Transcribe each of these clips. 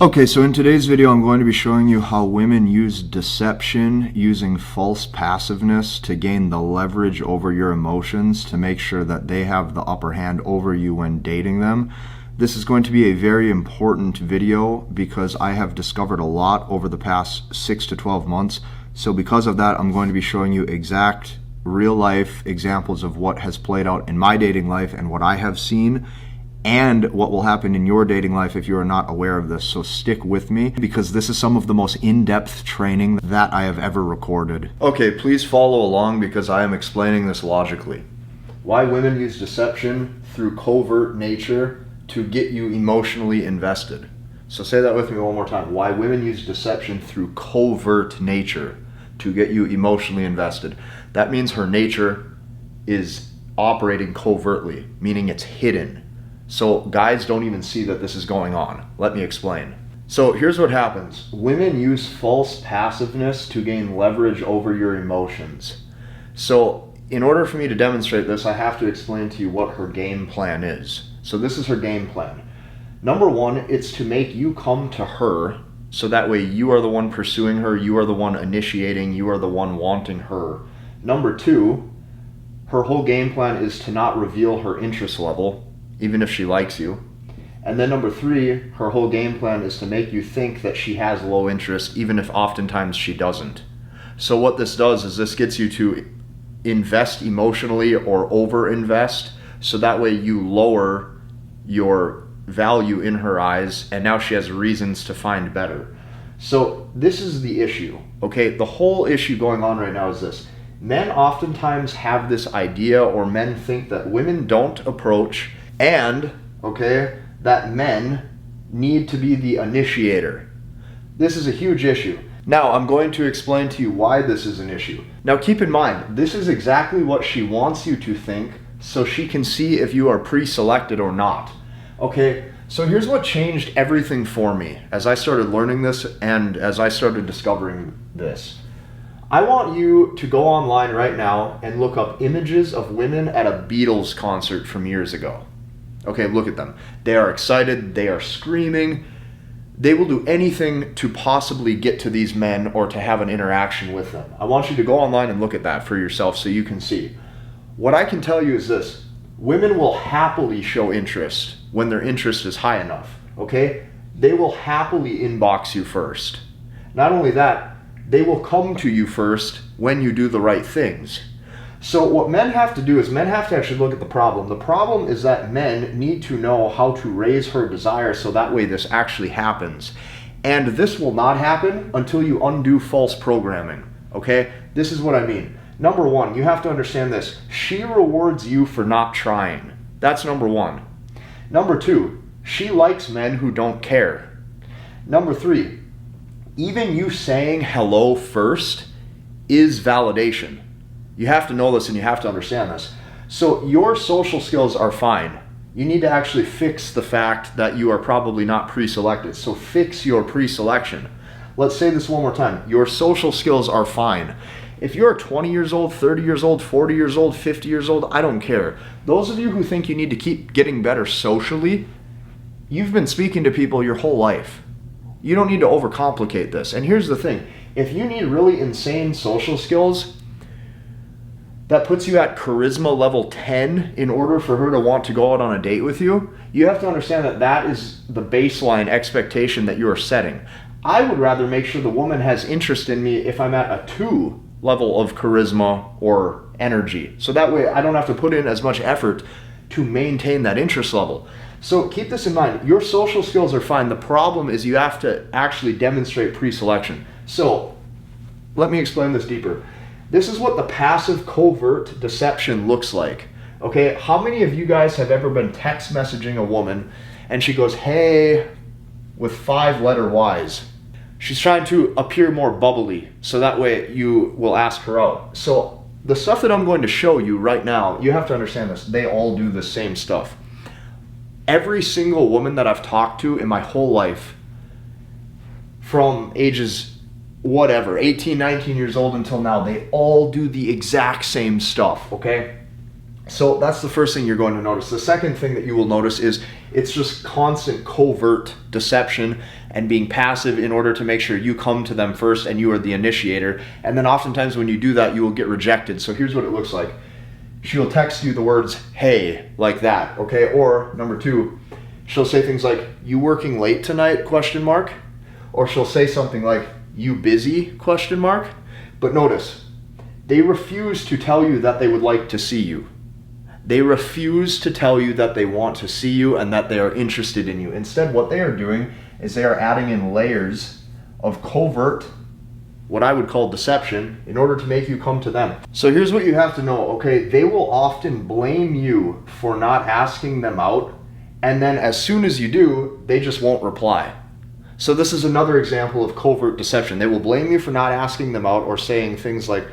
Okay, so in today's video, I'm going to be showing you how women use deception using false passiveness to gain the leverage over your emotions to make sure that they have the upper hand over you when dating them. This is going to be a very important video because I have discovered a lot over the past 6 to 12 months. So because of that, I'm going to be showing you exact real life examples of what has played out in my dating life and what I have seen, and what will happen in your dating life if you are not aware of this. So stick with me because this is some of the most in-depth training that I have ever recorded. Okay, please follow along because I am explaining this logically. Why women use deception through covert nature to get you emotionally invested. So say that with me one more time. Why women use deception through covert nature to get you emotionally invested. That means her nature is operating covertly, meaning it's hidden. So guys don't even see that this is going on. Let me explain. So here's what happens. Women use false passiveness to gain leverage over your emotions. So in order for me to demonstrate this, I have to explain to you what her game plan is. So this is her game plan. Number one, it's to make you come to her, so that way you are the one pursuing her, you are the one initiating, you are the one wanting her. Number two, her whole game plan is to not reveal her interest level, even if she likes you. And then number three, her whole game plan is to make you think that she has low interest, even if oftentimes she doesn't. So what this does is this gets you to invest emotionally or over-invest, so that way you lower your value in her eyes, and now she has reasons to find better. So this is the issue, okay? The whole issue going on right now is this. Men oftentimes have this idea, or men think that women don't approach, and, okay, that men need to be the initiator. This is a huge issue. Now, I'm going to explain to you why this is an issue. Now, keep in mind, this is exactly what she wants you to think, so she can see if you are pre-selected or not. Okay, so here's what changed everything for me as I started learning this and as I started discovering this. I want you to go online right now and look up images of women at a Beatles concert from years ago. Okay, look at them. They are excited, they are screaming. They will do anything to possibly get to these men or to have an interaction with them. I want you to go online and look at that for yourself so you can see. What I can tell you is this. Women will happily show interest when their interest is high enough, okay? They will happily inbox you first. Not only that, they will come to you first when you do the right things. So what men have to do is men have to actually look at the problem. The problem is that men need to know how to raise her desire so that way this actually happens. And this will not happen until you undo false programming, okay? This is what I mean. Number one, you have to understand this. She rewards you for not trying. That's number one. Number two, she likes men who don't care. Number three, even you saying hello first is validation. You have to know this and you have to understand this. So your social skills are fine. You need to actually fix the fact that you are probably not pre-selected. So fix your pre-selection. Let's say this one more time. Your social skills are fine. If you're 20 years old, 30 years old, 40 years old, 50 years old, I don't care. Those of you who think you need to keep getting better socially, you've been speaking to people your whole life. You don't need to overcomplicate this. And here's the thing. If you need really insane social skills, that puts you at charisma level 10 in order for her to want to go out on a date with you, you have to understand that that is the baseline expectation that you are setting. I would rather make sure the woman has interest in me if I'm at a 2 level of charisma or energy. So that way I don't have to put in as much effort to maintain that interest level. So keep this in mind. Your social skills are fine. The problem is you have to actually demonstrate pre-selection. So let me explain this deeper. This is what the passive covert deception looks like. Okay, how many of you guys have ever been text messaging a woman and she goes, hey, with 5-letter Y's? She's trying to appear more bubbly, so that way you will ask her out. So the stuff that I'm going to show you right now, you have to understand this. They all do the same stuff. Every single woman that I've talked to in my whole life, from ages whatever, 18, 19 years old until now, they all do the exact same stuff, okay? So that's the first thing you're going to notice. The second thing that you will notice is it's just constant covert deception, and being passive in order to make sure you come to them first and you are the initiator. And then oftentimes when you do that, you will get rejected. So here's what it looks like. She'll text you the words, hey, like that, okay? Or number two, she'll say things like, you working late tonight, question mark? Or she'll say something like, you busy, question mark? But notice, they refuse to tell you that they would like to see you. They refuse to tell you that they want to see you and that they are interested in you. Instead, what they are doing is they are adding in layers of covert, what I would call deception, in order to make you come to them. So here's what you have to know, okay? They will often blame you for not asking them out, and then as soon as you do, they just won't reply. So this is another example of covert deception. They will blame you for not asking them out or saying things like,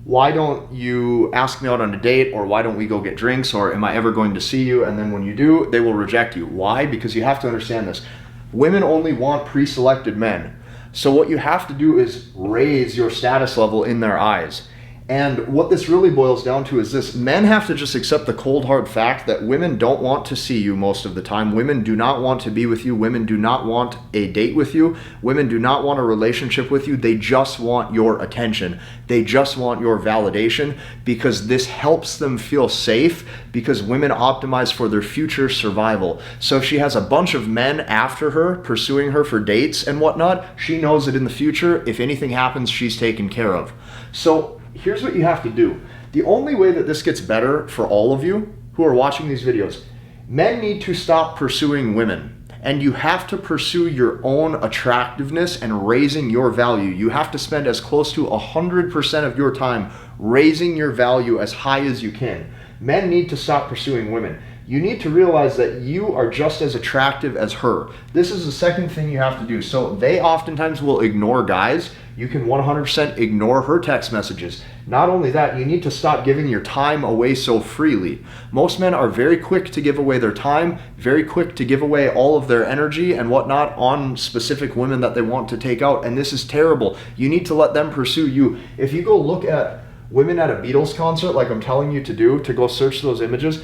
why don't you ask me out on a date, or why don't we go get drinks, or am I ever going to see you? And then when you do, they will reject you. Why? Because you have to understand this. Women only want pre-selected men. So what you have to do is raise your status level in their eyes. And what this really boils down to is this: men have to just accept the cold hard fact that women don't want to see you most of the time. Women do not want to be with you. Women do not want a date with you. Women do not want a relationship with you. They just want your attention. They just want your validation, because this helps them feel safe, because women optimize for their future survival. So if she has a bunch of men after her, pursuing her for dates and whatnot, she knows that in the future, if anything happens, she's taken care of. So here's what you have to do. The only way that this gets better for all of you who are watching these videos, men need to stop pursuing women, and you have to pursue your own attractiveness and raising your value. You have to spend as close to 100% of your time raising your value as high as you can. Men need to stop pursuing women. You need to realize that you are just as attractive as her. This is the second thing you have to do. So they oftentimes will ignore guys. You can 100% ignore her text messages. Not only that, you need to stop giving your time away so freely. Most men are very quick to give away their time, very quick to give away all of their energy and whatnot on specific women that they want to take out, and this is terrible. You need to let them pursue you. If you go look at women at a Beatles concert, like I'm telling you to do, to go search those images,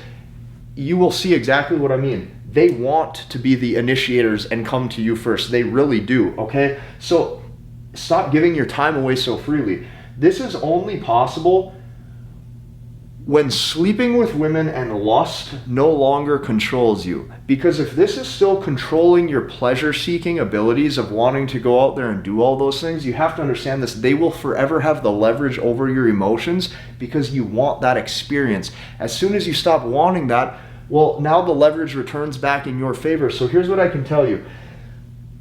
you will see exactly what I mean. They want to be the initiators and come to you first. They really do, okay? So stop giving your time away so freely. This is only possible when sleeping with women and lust no longer controls you. Because if this is still controlling your pleasure-seeking abilities of wanting to go out there and do all those things, you have to understand this. They will forever have the leverage over your emotions because you want that experience. As soon as you stop wanting that, well, now the leverage returns back in your favor. So here's what I can tell you.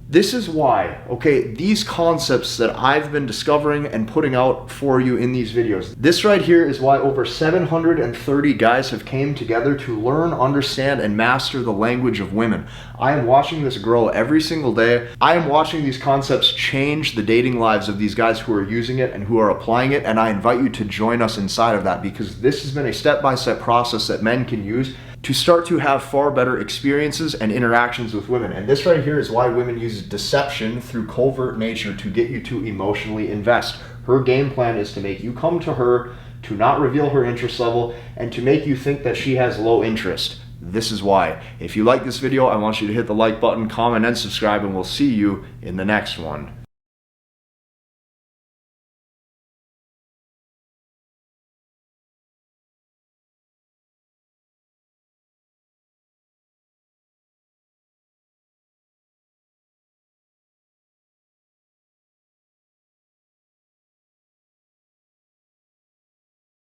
This is why, okay, these concepts that I've been discovering and putting out for you in these videos, this right here is why over 730 guys have came together to learn, understand, and master the language of women. I am watching this grow every single day. I am watching these concepts change the dating lives of these guys who are using it and who are applying it, and I invite you to join us inside of that, because this has been a step-by-step process that men can use to start to have far better experiences and interactions with women. And this right here is why women use deception through covert nature to get you to emotionally invest. Her game plan is to make you come to her, to not reveal her interest level, and to make you think that she has low interest. This is why. If you like this video, I want you to hit the like button, comment, and subscribe, and we'll see you in the next one.